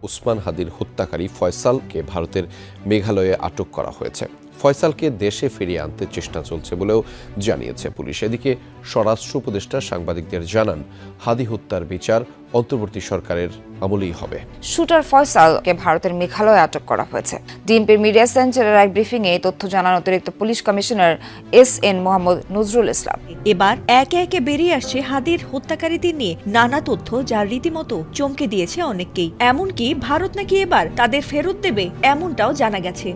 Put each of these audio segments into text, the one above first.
ওসমান হাদির হত্যাকারী ফয়সালকে ভারতের মেঘালয়ে আটক করা হয়েছে। ফয়সালকে দেশে ফিরিয়ে আনতে চেষ্টা চলছে বলেও জানিয়েছে পুলিশ। এদিকে স্বরাষ্ট্র উপদেষ্টা সাংবাদিকদের জানান, হাদি হত্যার বিচার অন্তর্বর্তী সরকারের আমলেই হবে। শুটার ফয়সালকে ভারতের মেঘালয়ে আটক করা হয়েছে। ডিএমপির মিডিয়া সেন্টারের এক ব্রিফিংয়ে এই তথ্য জানান অতিরিক্ত police commissioner S N. Mohammad Nazrul Islam. এবার একে একে বেরিয়ে আসছে হাদির হত্যাকারীদের নিয়ে নানা তথ্য, যা রীতিমতো চমকে দিয়েছে অনেককেই। এমনকি ভারত নাকি এবার তাদের ফেরত দেবে, এমনটাও জানা গেছে।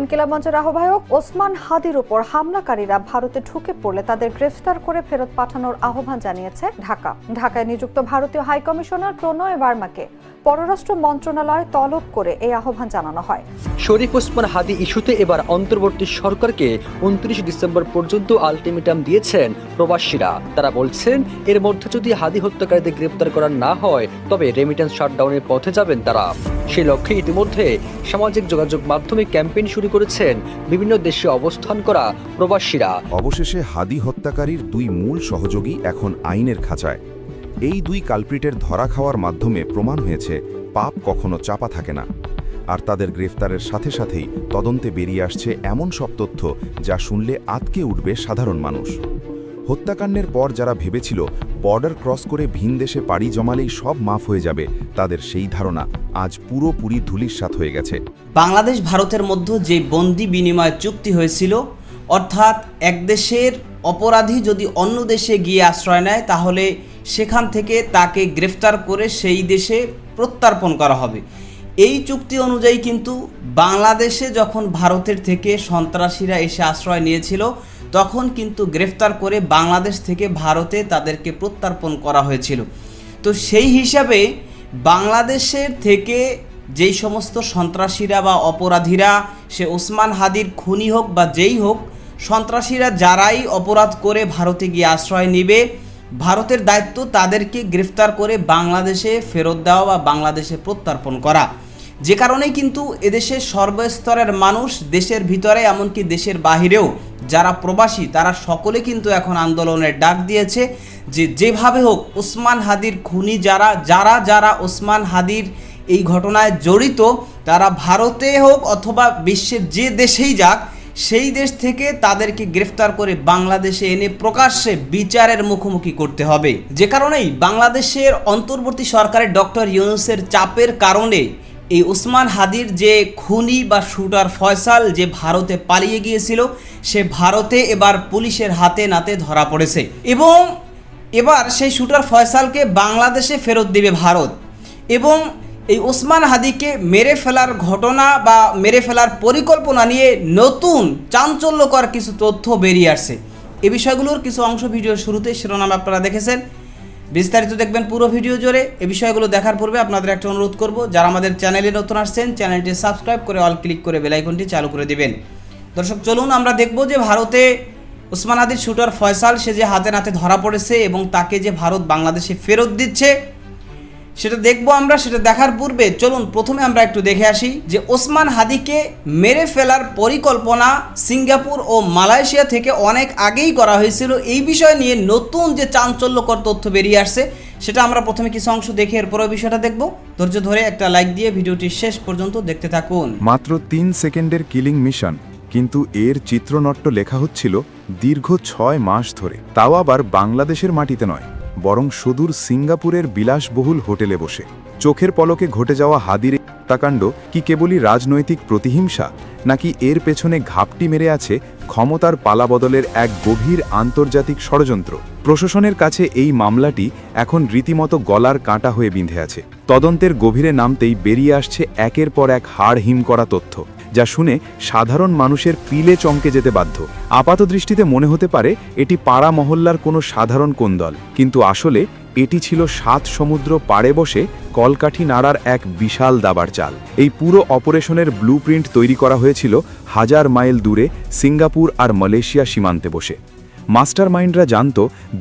ইনকিলাব মঞ্চের আহ্বায়ক ওসমান হাদির উপর হামলাকারীরা ভারতে ঢুকে পড়লে তাদের গ্রেফতার করে ফেরত পাঠানোর আহ্বান জানিয়েছে ঢাকায় নিযুক্ত ভারতীয় হাই কমিশনার প্রণয় বার্মাকে পররাষ্ট্র মন্ত্রণালয় তলব করে এই আহ্বান জানানো হয়। শরীফ ওসমান হাদি ইস্যুতে এবার অন্তর্বর্তী সরকারকে 29 ডিসেম্বর পর্যন্ত আলটিমেটাম দিয়েছেন প্রবাসীরা। তারা বলছেন, এর মধ্যে যদি হাদি হত্যাকারীদের গ্রেপ্তার করা না হয় তবে রেমিটেন্স শাটডাউনের পথে যাবেন তারা। সেই লক্ষ্যে ইতিমধ্যে সামাজিক যোগাযোগ মাধ্যমে ক্যাম্পেইন শুরু করেছেন বিভিন্ন দেশে অবস্থান করা প্রবাসীরা। অবশেষে হাদি হত্যাকারীর দুই মূল সহযোগী এখন আইনের খাঁচায়। এই দুই কালপ্রিটের ধরা খাওয়ার মাধ্যমে প্রমাণ হয়েছে পাপ কখনো চাপা থাকে না। আর তাদের গ্রেফতারের সাথে সাথেই তদন্তে বেরিয়ে আসছে এমন সব তথ্য যা শুনলে আঁতকে উঠবে সাধারণ মানুষ। হত্যাকাণ্ডের পর যারা ভেবেছিল বর্ডার ক্রস করে ভিন দেশে পাড়ি জমালেই সব মাফ হয়ে যাবে, তাদের সেই ধারণা আজ পুরোপুরি ধূলিসাৎ হয়ে গেছে। বাংলাদেশ ভারতের মধ্যে যে বন্দি বিনিময় চুক্তি হয়েছিল, অর্থাৎ এক দেশের অপরাধী যদি অন্য দেশে গিয়ে আশ্রয় নেয় তাহলে সেখান থেকে তাকে গ্রেফতার করে সেই দেশে প্রত্যর্পণ করা হবে। এই চুক্তি অনুযায়ী কিন্তু বাংলাদেশে যখন ভারতের থেকে সন্ত্রাসীরা এসে আশ্রয় নিয়েছিল তখন কিন্তু গ্রেফতার করে বাংলাদেশ থেকে ভারতে তাদেরকে প্রত্যর্পণ করা হয়েছিল। তো সেই হিসাবে বাংলাদেশের থেকে যেই সমস্ত সন্ত্রাসীরা বা অপরাধীরা, সে ওসমান হাদির খুনি হোক বা যেই হোক, সন্ত্রাসীরা যারাই অপরাধ করে ভারতে গিয়ে আশ্রয় নেবে, ভারতের দায়িত্ব তাদেরকে গ্রেফতার করে বাংলাদেশে ফেরত দেওয়া বা বাংলাদেশে প্রত্যর্পণ করা। যে কারণেই কিন্তু এদেশের সর্বস্তরের মানুষ, দেশের ভিতরে এমনকি দেশের বাহিরেও যারা প্রবাসী, তারা সকলে কিন্তু এখন আন্দোলনের ডাক দিয়েছে যে যেভাবে হোক ওসমান হাদির খুনি যারা ওসমান হাদির এই ঘটনায় জড়িত, তারা ভারতে হোক অথবা বিশ্বের যে দেশেই যাক, সেই দেশ থেকে তাদেরকে গ্রেফতার করে বাংলাদেশে এনে প্রকাশ্যে বিচারের মুখোমুখি করতে হবে। যে কারণেই বাংলাদেশের অন্তর্বর্তী সরকারের ডক্টর ইউনূসের চাপের কারণে এই ওসমান হাদির যে খুনি বা শুটার ফয়সাল যে ভারতে পালিয়ে গিয়েছিল, সে ভারতে এবার পুলিশের হাতে নাতে ধরা পড়েছে এবং এবার সেই শুটার ফয়সালকে বাংলাদেশে ফেরত দেবে ভারত। এবং এই ওসমান হাদিকে মেরে ফেলার ঘটনা বা মেরে ফেলার পরিকল্পনা নিয়ে নতুন চাঞ্চল্যকর কিছু তথ্য বেরিয়ে আসছে। এই বিষয়গুলোর কিছু অংশ ভিডিওর শুরুতে শিরোনাম আপনারা দেখেছেন, বিস্তারিত দেখবেন পুরো ভিডিও জুড়ে। এই বিষয়গুলো দেখার পূর্বে আপনাদের একটা অনুরোধ করব, যারা আমাদের চ্যানেলে নতুন আসছেন চ্যানেলটি সাবস্ক্রাইব করে অল ক্লিক করে বেল আইকনটি চালু করে দিবেন। দর্শক, চলুন আমরা দেখব যে ভারতে ওসমান হাদির শুটার ফয়সাল, সে যে হাতে নাতে ধরা পড়েছে এবং তাকে যে ভারত বাংলাদেশে ফেরত দিচ্ছে সেটা দেখবো আমরা। সেটা দেখার পূর্বে চলুন প্রথমে আমরা একটু দেখে আসি যে ওসমান হাদিকে মেরে ফেলার পরিকল্পনা সিঙ্গাপুর ও মালয়েশিয়া থেকে অনেক আগেই করা হয়েছিল। এই বিষয় নিয়ে নতুন যে চাঞ্চল্যকর তথ্য বেরিয়ে আসছে সেটা আমরা প্রথমে কিছু অংশ দেখে এরপরে বিষয়টা দেখব। ধৈর্য ধরে একটা লাইক দিয়ে ভিডিওটি শেষ পর্যন্ত দেখতে থাকুন। মাত্র 3 সেকেন্ডের কিলিং মিশন, কিন্তু এর চিত্রনাট্য লেখা হচ্ছিল দীর্ঘ 6 মাস ধরে, তাও আবার বাংলাদেশের মাটিতে নয়, বরং সুদূর সিঙ্গাপুরের বিলাসবহুল হোটেলে বসে। চোখের পলকে ঘটে যাওয়া হাদির হত্যাকাণ্ড কি কেবলই রাজনৈতিক প্রতিহিংসা, নাকি এর পেছনে ঘাপটি মেরে আছে ক্ষমতার পালাবদলের এক গভীর আন্তর্জাতিক ষড়যন্ত্র? প্রশাসনের কাছে এই মামলাটি এখন রীতিমতো গলার কাঁটা হয়ে বিঁধে আছে। তদন্তের গভীরে নামতেই বেরিয়ে আসছে একের পর এক হাড় হিম করা তথ্য, যা শুনে সাধারণ মানুষের পিলে চমকে যেতে বাধ্য। আপাতদৃষ্টিতে মনে হতে পারে এটি পাড়া মহল্লার কোনো সাধারণ কোন্দল, কিন্তু আসলে এটি ছিল 7 সমুদ্র পাড়ে বসে কলকাঠি নাড়ার এক বিশাল দাবার চাল। এই পুরো অপারেশনের ব্লুপ্রিন্ট তৈরি করা হয়েছিল 1000 মাইল দূরে সিঙ্গাপুর আর মালয়েশিয়া সীমান্তে বসে। মাস্টার মাইন্ডরা জানত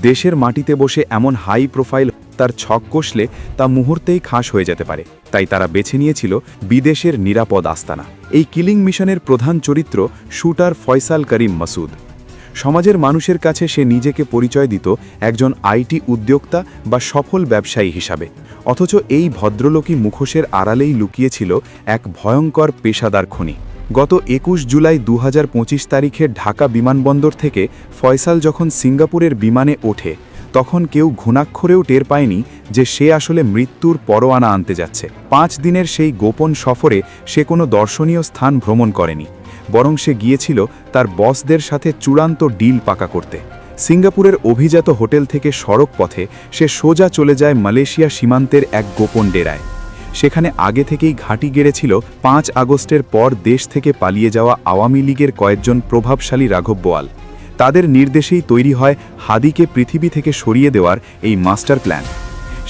দেশের মাটিতে বসে এমন হাই প্রোফাইল তার ছক কষলে তা মুহূর্তেই খাস হয়ে যেতে পারে, তাই তারা বেছে নিয়েছিল বিদেশের নিরাপদ আস্তানা। এই কিলিং মিশনের প্রধান চরিত্র শুটার ফয়সাল করিম মাসুদ। সমাজের মানুষের কাছে সে নিজেকে পরিচয় দিত একজন আইটি উদ্যোক্তা বা সফল ব্যবসায়ী হিসাবে। অথচ এই ভদ্রলোকী মুখোশের আড়ালেই লুকিয়েছিল এক ভয়ঙ্কর পেশাদার খনি। গত 21 জুলাই 2025 তারিখে ঢাকা বিমানবন্দর থেকে ফয়সাল যখন সিঙ্গাপুরের বিমানে ওঠে, তখন কেউ ঘুণাক্ষরেও টের পায়নি যে সে আসলে মৃত্যুর পরোয়ানা আনতে যাচ্ছে। 5 দিনের সেই গোপন সফরে সে কোনো দর্শনীয় স্থান ভ্রমণ করেনি, বরং সে গিয়েছিল তার বসদের সাথে চূড়ান্ত ডিল পাকা করতে। সিঙ্গাপুরের অভিজাত হোটেল থেকে সড়ক পথে সে সোজা চলে যায় মালয়েশিয়া সীমান্তের এক গোপন ডেরায়। সেখানে আগে থেকেই ঘাঁটি গেড়েছিল 5 আগস্টের পর দেশ থেকে পালিয়ে যাওয়া আওয়ামী লীগের কয়েকজন প্রভাবশালী রাঘব বোয়াল। তাদের নির্দেশেই তৈরি হয় হাদিকে পৃথিবী থেকে সরিয়ে দেওয়ার এই মাস্টার প্ল্যান।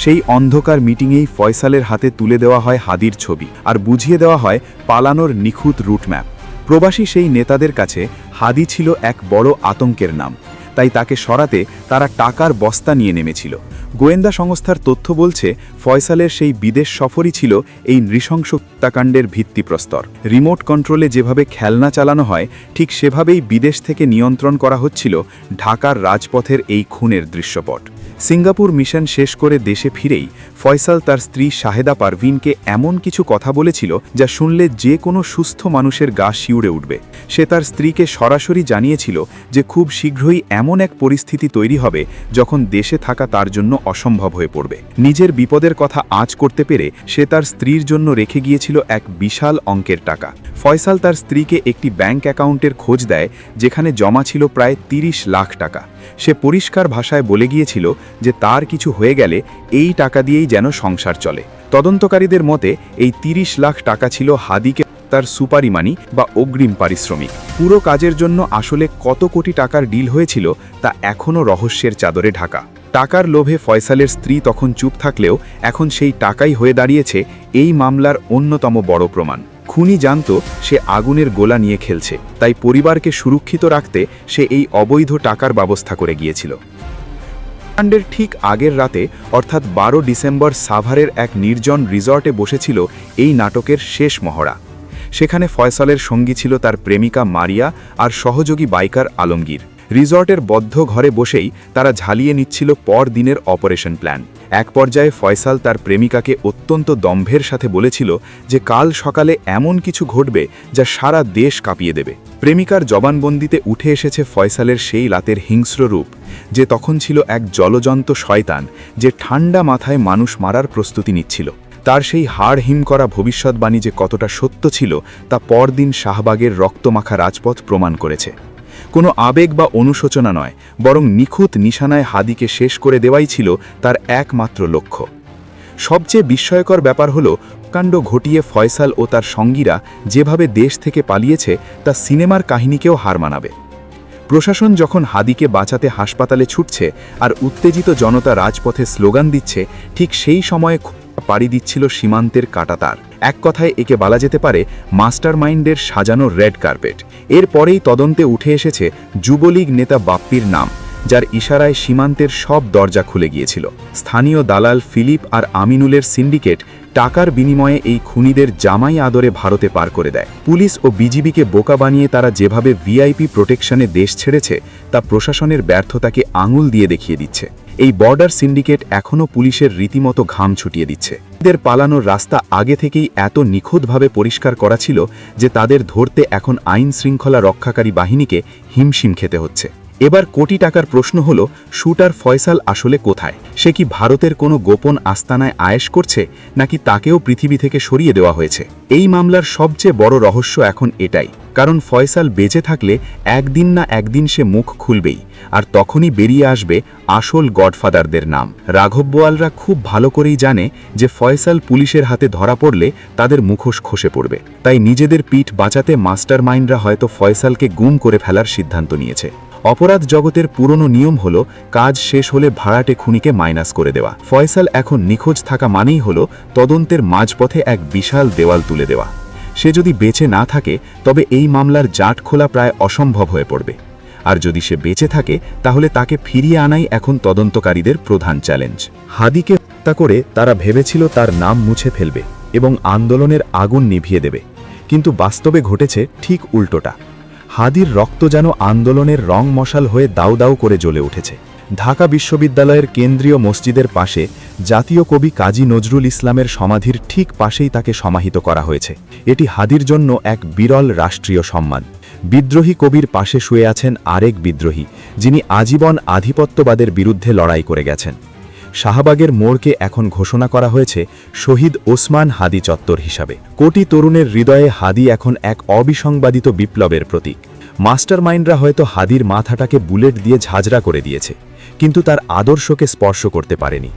সেই অন্ধকার মিটিংয়েই ফয়সালের হাতে তুলে দেওয়া হয় হাদির ছবি আর বুঝিয়ে দেওয়া হয় পালানোর নিখুঁত রুটম্যাপ। প্রবাসী সেই নেতাদের কাছে হাদি ছিল এক বড় আতঙ্কের নাম, তাই তাকে সরাতে তারা টাকার বস্তা নিয়ে নেমেছিল। গোয়েন্দা সংস্থার তথ্য বলছে ফয়সালের সেই বিদেশ সফরই ছিল এই নৃশংস হত্যাকাণ্ডের ভিত্তিপ্রস্তর। রিমোট কন্ট্রোলে যেভাবে খেলনা চালানো হয়, ঠিক সেভাবেই বিদেশ থেকে নিয়ন্ত্রণ করা হচ্ছিল ঢাকার রাজপথের এই খুনের দৃশ্যপট। সিঙ্গাপুর মিশন শেষ করে দেশে ফিরেই ফয়সাল তার স্ত্রী শাহেদা পারভিনকে এমন কিছু কথা বলেছিল যা শুনলে যে কোনো সুস্থ মানুষের গা শিউরে উঠবে। সে তার স্ত্রীকে সরাসরি জানিয়েছিল যে খুব শীঘ্রই এমন এক পরিস্থিতি তৈরি হবে যখন দেশে থাকা তার জন্য অসম্ভব হয়ে পড়বে। নিজের বিপদের কথা আঁচ করতে পেরে সে তার স্ত্রীর জন্য রেখে গিয়েছিল এক বিশাল অঙ্কের টাকা। ফয়সাল তার স্ত্রীকে একটি ব্যাংক অ্যাকাউন্টের খোঁজ দেয় যেখানে জমা ছিল প্রায় 30 লাখ টাকা। সে পরিষ্কার ভাষায় বলে গিয়েছিল যে তার কিছু হয়ে গেলে এই টাকা দিয়েই যেন সংসার চলে। তদন্তকারীদের মতে এই 30 লাখ টাকা ছিল হাদিকে তার সুপারি মানি বা অগ্রিম পারিশ্রমিক। পুরো কাজের জন্য আসলে কত কোটি টাকার ডিল হয়েছিল তা এখনও রহস্যের চাদরে ঢাকা। টাকার লোভে ফয়সালের স্ত্রী তখন চুপ থাকলেও এখন সেই টাকাই হয়ে দাঁড়িয়েছে এই মামলার অন্যতম বড় প্রমাণ। খুনি জানত সে আগুনের গোলা নিয়ে খেলছে, তাই পরিবারকে সুরক্ষিত রাখতে সে এই অবৈধ টাকার ব্যবস্থা করে গিয়েছিল। কাণ্ডের ঠিক আগের রাতে অর্থাৎ 12 ডিসেম্বর সাভারের এক নির্জন রিসর্টে বসেছিল এই নাটকের শেষ মহড়া। সেখানে ফয়সালের সঙ্গী ছিল তার প্রেমিকা মারিয়া আর সহযোগী বাইকার আলমগীর। রিসর্টের বদ্ধ ঘরে বসেই তারা ঝালিয়ে নিচ্ছিল পরদিনের অপারেশন প্ল্যান। এক পর্যায়ে ফয়সাল তার প্রেমিকাকে অত্যন্ত দম্ভের সাথে বলেছিল যে কাল সকালে এমন কিছু ঘটবে যা সারা দেশ কাঁপিয়ে দেবে। প্রেমিকার জবানবন্দিতে উঠে এসেছে ফয়সালের সেই রাতের হিংস্র রূপ, যে তখন ছিল এক জলজন্ত শয়তান যে ঠান্ডা মাথায় মানুষ মারার প্রস্তুতি নিচ্ছিল। তার সেই হাড় হিম করা ভবিষ্যৎবাণী যে কতটা সত্য ছিল তা পরদিন শাহবাগের রক্তমাখা রাজপথ প্রমাণ করেছে। কোনো আবেগ বা অনুশোচনা নয়, বরং নিখুঁত নিশানায় হাদিকে শেষ করে দেওয়াই ছিল তার একমাত্র লক্ষ্য। সবচেয়ে বিস্ময়কর ব্যাপার হলো কাণ্ড ঘটিয়ে ফয়সাল ও তার সঙ্গীরা যেভাবে দেশ থেকে পালিয়েছে তা সিনেমার কাহিনীকেও হার মানাবে। প্রশাসন যখন হাদিকে বাঁচাতে হাসপাতালে ছুটছে আর উত্তেজিত জনতা রাজপথে স্লোগান দিচ্ছে, ঠিক সেই সময়ে পাড়ি দিচ্ছিল সীমান্তের কাঁটাতার। এক কথায় একে বলা যেতে পারে মাস্টারমাইন্ডের সাজানো রেড কার্পেট। এরপরেই তদন্তে উঠে এসেছে যুবলীগ নেতা বাপ্পির নাম, যার ইশারায় সীমান্তের সব দরজা খুলে গিয়েছিল। স্থানীয় দালাল ফিলিপ আর আমিনুলের সিন্ডিকেট টাকার বিনিময়ে এই খুনিদের জামাই আদরে ভারতে পার করে দেয়। পুলিশ ও বিজিবিকে বোকা বানিয়ে তারা যেভাবে ভিআইপি প্রোটেকশনে দেশ ছেড়েছে তা প্রশাসনের ব্যর্থতাকে আঙুল দিয়ে দেখিয়ে দিচ্ছে। এই বর্ডার সিন্ডিকেট এখনও পুলিশের রীতিমতো ঘাম ছুটিয়ে দিচ্ছে। এদের পালানোর রাস্তা আগে থেকেই এত নিখুঁতভাবে পরিষ্কার করা ছিল যে তাদের ধরতে এখন আইন শৃঙ্খলা রক্ষাকারী বাহিনীকে হিমশিম খেতে হচ্ছে। এবার কোটি টাকার প্রশ্ন হলো, শুটার ফয়সাল আসলে কোথায়? সে কি ভারতের কোনো গোপন আস্তানায় আয়েশ করছে, নাকি তাকেও পৃথিবী থেকে সরিয়ে দেওয়া হয়েছে? এই মামলার সবচেয়ে বড় রহস্য এখন এটাই, কারণ ফয়সাল বেঁচে থাকলে একদিন না একদিন সে মুখ খুলবেই, আর তখনই বেরিয়ে আসবে আসল গডফাদারদের নাম। রাঘব বোয়ালরা খুব ভালো করেই জানে যে ফয়সাল পুলিশের হাতে ধরা পড়লে তাদের মুখোশ খসে পড়বে, তাই নিজেদের পিঠ বাঁচাতে মাস্টারমাইন্ডরা হয়তো ফয়সালকে গুম করে ফেলার সিদ্ধান্ত নিয়েছে। অপরাধ জগতের পুরনো নিয়ম হলো কাজ শেষ হলে ভাড়াটে খুনিকে মাইনাস করে দেওয়া। ফয়সাল এখন নিখোঁজ থাকা মানেই হলো তদন্তের মাঝপথে এক বিশাল দেওয়াল তুলে দেওয়া। সে যদি বেঁচে না থাকে তবে এই মামলার জাট খোলা প্রায় অসম্ভব হয়ে পড়বে, আর যদি সে বেঁচে থাকে তাহলে তাকে ফিরিয়ে আনাই এখন তদন্তকারীদের প্রধান চ্যালেঞ্জ। হাদিকে হত্যা করে তারা ভেবেছিল তার নাম মুছে ফেলবে এবং আন্দোলনের আগুন নিভিয়ে দেবে, কিন্তু বাস্তবে ঘটেছে ঠিক উল্টোটা। হাদির রক্ত যেন আন্দোলনের রং মশাল হয়ে দাউ দাউ করে জ্বলে উঠেছে। ঢাকা বিশ্ববিদ্যালয়ের কেন্দ্রীয় মসজিদের পাশে জাতীয় কবি কাজী নজরুল ইসলামের সমাধির ঠিক পাশেই তাকে সমাহিত করা হয়েছে। এটি হাদির জন্য এক বিরল রাষ্ট্রীয় সম্মান। বিদ্রোহী কবির পাশে শুয়ে আছেন আরেক বিদ্রোহী, যিনি আজীবন আধিপত্যবাদের বিরুদ্ধে লড়াই করে গেছেন। শাহবাগের মোড়কে এখন ঘোষণা করা হয়েছে শহীদ ওসমান হাদি চত্বর হিসাবে। কোটি তরুণের হৃদয়ে হাদি এখন এক অবিসংবাদিত বিপ্লবের প্রতীক। মাস্টার মাইন্ডরা হয়তো হাদির মাথাটাকে বুলেট দিয়ে ঝাঁঝরা করে দিয়েছে, কিন্তু তার আদর্শকে স্পর্শ করতে পারেনি,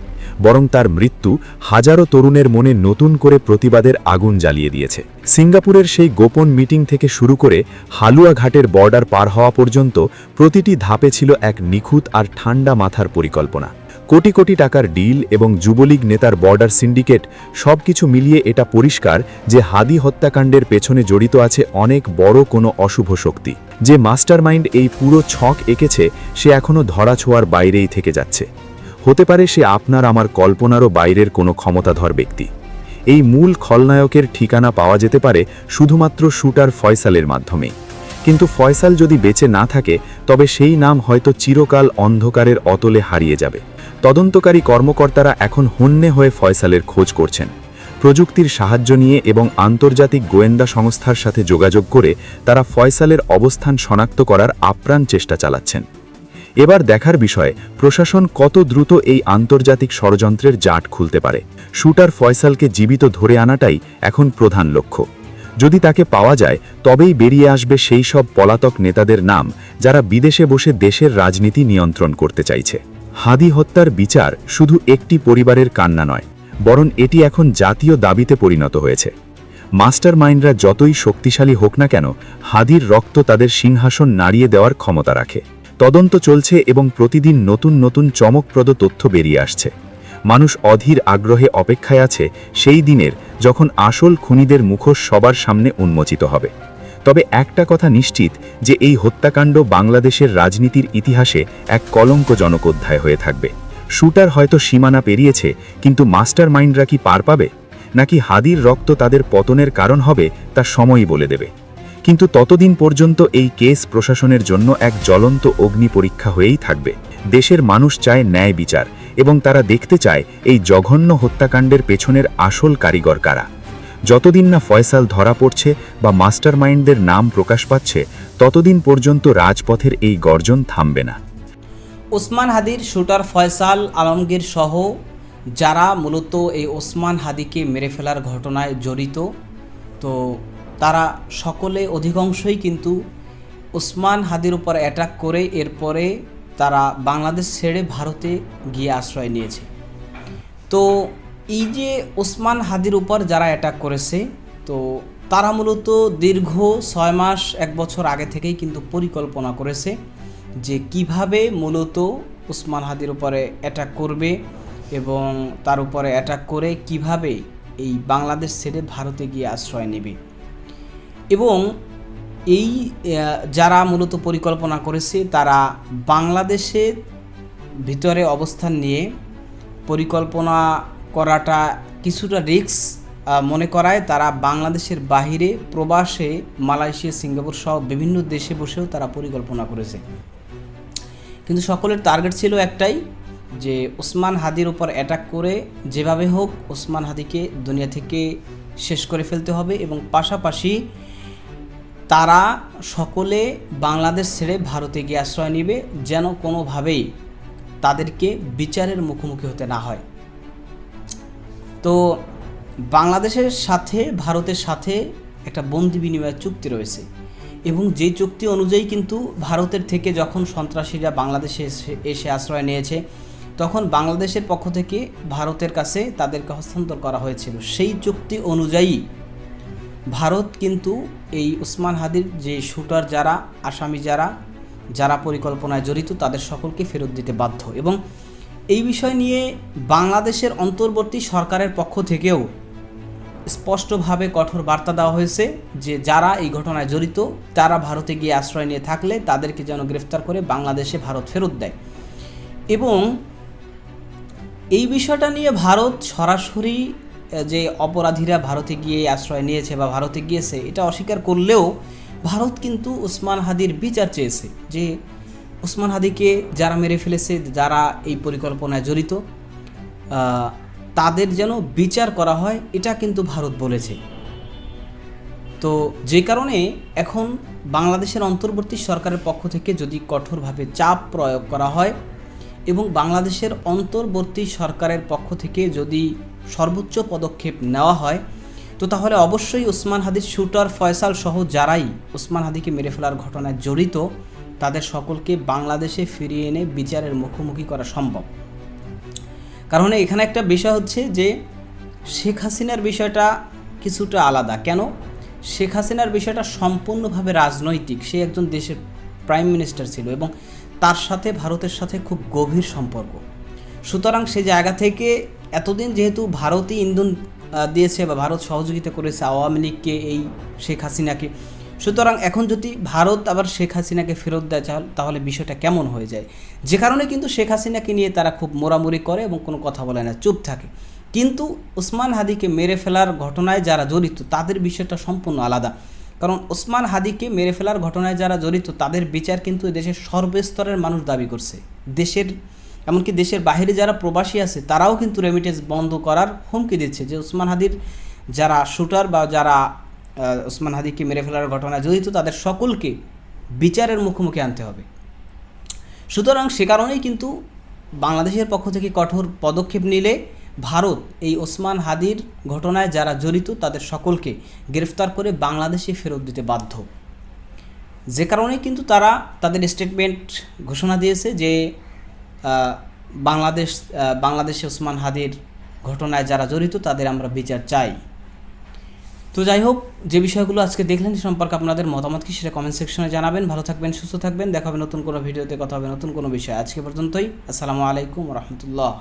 বরং তার মৃত্যু হাজারো তরুণের মনে নতুন করে প্রতিবাদের আগুন জ্বালিয়ে দিয়েছে। সিঙ্গাপুরের সেই গোপন মিটিং থেকে শুরু করে হালুয়াঘাটের বর্ডার পার হওয়া পর্যন্ত প্রতিটি ধাপে ছিল এক নিখুঁত আর ঠান্ডা মাথার পরিকল্পনা। কোটি কোটি টাকার ডিল এবং যুবলীগ নেতার বর্ডার সিন্ডিকেট, সবকিছু মিলিয়ে এটা পরিষ্কার যে হাদি হত্যাকাণ্ডের পেছনে জড়িত আছে অনেক বড় কোনো অশুভ শক্তি। যে মাস্টারমাইন্ড এই পুরো ছক এঁকেছে সে এখনও ধরাছোঁয়ার বাইরেই থেকে যাচ্ছে। হতে পারে সে আপনার আমার কল্পনারও বাইরের কোনো ক্ষমতাধর ব্যক্তি। এই মূল খলনায়কের ঠিকানা পাওয়া যেতে পারে শুধুমাত্র শুটার ফয়সালের মাধ্যমে। কিন্তু ফয়সাল যদি বেঁচে না থাকে, তবে সেই নাম হয়তো চিরকাল অন্ধকারের অতলে হারিয়ে যাবে। তদন্তকারী কর্মকর্তারা এখন হন্যে হয়ে ফয়সালের খোঁজ করছেন। প্রযুক্তির সাহায্য নিয়ে এবং আন্তর্জাতিক গোয়েন্দা সংস্থার সাথে যোগাযোগ করে তারা ফয়সালের অবস্থান শনাক্ত করার আপ্রাণ চেষ্টা চালাচ্ছেন। এবার দেখার বিষয় প্রশাসন কত দ্রুত এই আন্তর্জাতিক ষড়যন্ত্রের জাট খুলতে পারে। শুটার ফয়সালকে জীবিত ধরে আনাটাই এখন প্রধান লক্ষ্য। যদি তাকে পাওয়া যায়, তবেই বেরিয়ে আসবে সেই সব পলাতক নেতাদের নাম যারা বিদেশে বসে দেশের রাজনীতি নিয়ন্ত্রণ করতে চাইছে। হাদি হত্যার বিচার শুধু একটি পরিবারের কান্না নয়, বরং এটি এখন জাতীয় দাবিতে পরিণত হয়েছে। মাস্টার মাইন্ডরা যতই শক্তিশালী হোক না কেন, হাদির রক্ত তাদের সিংহাসন নাড়িয়ে দেওয়ার ক্ষমতা রাখে। তদন্ত চলছে এবং প্রতিদিন নতুন নতুন চমকপ্রদ তথ্য বেরিয়ে আসছে। মানুষ অধীর আগ্রহে অপেক্ষায় আছে সেই দিনের যখন আসল খুনিদের মুখোশ সবার সামনে উন্মোচিত হবে। তবে একটা কথা নিশ্চিত যে এই হত্যাকাণ্ড বাংলাদেশের রাজনীতির ইতিহাসে এক কলঙ্কজনক অধ্যায় হয়ে থাকবে। শুটার হয়তো সীমানা পেরিয়েছে, কিন্তু মাস্টার মাইন্ডরা কি পার পাবে, নাকি হাদির রক্ত তাদের পতনের কারণ হবে তা সময়ই বলে দেবে। কিন্তু ততদিন পর্যন্ত এই কেস প্রশাসনের জন্য এক জ্বলন্ত অগ্নি পরীক্ষা হয়েই থাকবে। দেশের মানুষ চায় ন্যায় বিচার, এবং তারা দেখতে চায় এই জঘন্য হত্যাকাণ্ডের পেছনের আসল কারিগর কারা। যতদিন না ফয়সাল ধরা পড়ছে বা মাস্টার মাইন্ডদের নাম প্রকাশ পাচ্ছে, ততদিন পর্যন্ত রাজপথের এই গর্জন থামবে না। ওসমান হাদির শুটার ফয়সাল আলমগীর সহ যারা মূলত এই ওসমান হাদিকে মেরে ফেলার ঘটনায় জড়িত, তো তারা সকলে অধিকাংশই কিন্তু ওসমান হাদির উপর অ্যাটাক করে এরপরে তারা বাংলাদেশ ছেড়ে ভারতে গিয়ে আশ্রয় নিয়েছে। তো এই যে ওসমান হাদির উপর যারা অ্যাটাক করেছে, তো তারা মূলত দীর্ঘ 6 মাস 1 বছর আগে থেকেই কিন্তু পরিকল্পনা করেছে যে কিভাবে মূলত ওসমান হাদির উপরে অ্যাটাক করবে এবং তার উপরে অ্যাটাক করে কিভাবে এই বাংলাদেশ ছেড়ে ভারতে গিয়ে আশ্রয় নেবে। এবং এই যারা মূলত পরিকল্পনা করেছে তারা বাংলাদেশের ভিতরে অবস্থান নিয়ে পরিকল্পনা করাটা কিছুটা রিস্ক মনে করায় তারা বাংলাদেশের বাহিরে প্রবাসে মালয়েশিয়া, সিঙ্গাপুর সহ বিভিন্ন দেশে বসেও তারা পরিকল্পনা করেছে। কিন্তু সকলের টার্গেট ছিল একটাই, যে ওসমান হাদির উপর অ্যাটাক করে যেভাবে হোক ওসমান হাদিকে দুনিয়া থেকে শেষ করে ফেলতে হবে এবং পাশাপাশি তারা সকলে বাংলাদেশ ছেড়ে ভারতে গিয়ে আশ্রয় নেবে, যেন কোনোভাবেই তাদেরকে বিচারের মুখোমুখি হতে না হয়। তো বাংলাদেশের সাথে ভারতের সাথে একটা বন্দি বিনিময় চুক্তি রয়েছে এবং যে চুক্তি অনুযায়ী কিন্তু ভারতের থেকে যখন সন্ত্রাসীরা বাংলাদেশে এসে আশ্রয় নিয়েছে, তখন বাংলাদেশের পক্ষ থেকে ভারতের কাছে তাদেরকে হস্তান্তর করা হয়েছিল। সেই চুক্তি অনুযায়ী ভারত কিন্তু এই ওসমান হাদির যে শুটার যারা আসামি যারা পরিকল্পনায় জড়িত তাদের সকলকে ফেরত দিতে বাধ্য। এবং এই বিষয় নিয়ে বাংলাদেশের অন্তর্বর্তী সরকারের পক্ষ থেকেও স্পষ্টভাবে কঠোর বার্তা দেওয়া হয়েছে যে যারা এই ঘটনায় জড়িত তারা ভারতে গিয়ে আশ্রয় নিয়ে থাকলে তাদেরকে যেন গ্রেফতার করে বাংলাদেশে ভারত ফেরত দেয়। এবং এই বিষয়টা নিয়ে ভারত সরাসরি যে অপরাধীরা ভারতে গিয়ে আশ্রয় নিয়েছে বা ভারতে গিয়েছে এটা অস্বীকার করলেও ভারত কিন্তু ওসমান হাদির বিচার চেয়েছে, যে ওসমান হাদিকে যারা মেরে ফেলেছে, যারা এই পরিকল্পনায় জড়িত, তাদের যেন বিচার করা হয়, এটা কিন্তু ভারত বলেছে। তো যে কারণে এখন বাংলাদেশের অন্তর্বর্তী সরকারের পক্ষ থেকে যদি কঠোরভাবে চাপ প্রয়োগ করা হয় এবং বাংলাদেশের অন্তর্বর্তী সরকারের পক্ষ থেকে যদি সর্বোচ্চ পদক্ষেপ নেওয়া হয়, তো তাহলে অবশ্যই ওসমান হাদির শুটার ফয়সাল সহ যারাই ওসমান হাদিকে মেরে ফেলার ঘটনায় জড়িত তাদের সকলকে বাংলাদেশে ফিরিয়ে এনে বিচারের মুখোমুখি করা সম্ভব। কারণ এখানে একটা বিষয় হচ্ছে যে শেখ হাসিনার বিষয়টা কিছুটা আলাদা। কেন? শেখ হাসিনার বিষয়টা সম্পূর্ণভাবে রাজনৈতিক। সে একজন দেশের প্রাইম মিনিস্টার ছিল এবং তার সাথে ভারতের সাথে খুব গভীর সম্পর্ক। সুতরাং সে জায়গা থেকে এতদিন যেহেতু ভারতই ইন্ধন দিয়েছে বা ভারত সহযোগিতা করেছে আওয়ামী লীগকে, এই শেখ হাসিনাকে, সুতরাং এখন যদি ভারত আবার শেখ হাসিনাকে ফেরত দেয় তাহলে বিষয়টা কেমন হয়ে যায়। যে কারণে কিন্তু শেখ হাসিনাকে নিয়ে তারা খুব মোড়ামুড়ি করে এবং কোনো কথা বলে না, চুপ থাকে। কিন্তু ওসমান হাদিকে মেরে ফেলার ঘটনায় যারা জড়িত তাদের বিষয়টা সম্পূর্ণ আলাদা। কারণ ওসমান হাদিকে মেরে ফেলার ঘটনায় যারা জড়িত তাদের বিচার কিন্তু দেশের সর্বস্তরের মানুষ দাবি করছে। দেশের এমনকি দেশের বাইরে যারা প্রবাসী আছে তারাও কিন্তু রেমিটেন্স বন্ধ করার হুমকি দিচ্ছে, যে ওসমান হাদির যারা শুটার বা যারা ওসমান হাদিকে মেরে ফেলার ঘটনায় জড়িত তাদের সকলকে বিচারের মুখোমুখি আনতে হবে। সুতরাং সে কারণেই কিন্তু বাংলাদেশের পক্ষ থেকে কঠোর পদক্ষেপ নিলে ভারত এই ওসমান হাদির ঘটনায় যারা জড়িত তাদের সকলকে গ্রেফতার করে বাংলাদেশে ফেরত দিতে বাধ্য। যে কারণে কিন্তু তারা তাদের স্টেটমেন্ট ঘোষণা দিয়েছে যে বাংলাদেশে ওসমান হাদির ঘটনায় যারা জড়িত তাদের আমরা বিচার চাই। তো যাই হোক, যে বিষয়গুলো আজকে দেখলেন সম্পর্কে আপনাদের মতামত কি সেটা কমেন্ট সেকশনে জানাবেন। ভালো থাকবেন, সুস্থ থাকবেন, দেখা হবে নতুন কোনো ভিডিওতে, কথা হবে নতুন কোনো বিষয়। আজকে পর্যন্তই। আসসালামু আলাইকুম রহমতুল্লাহ।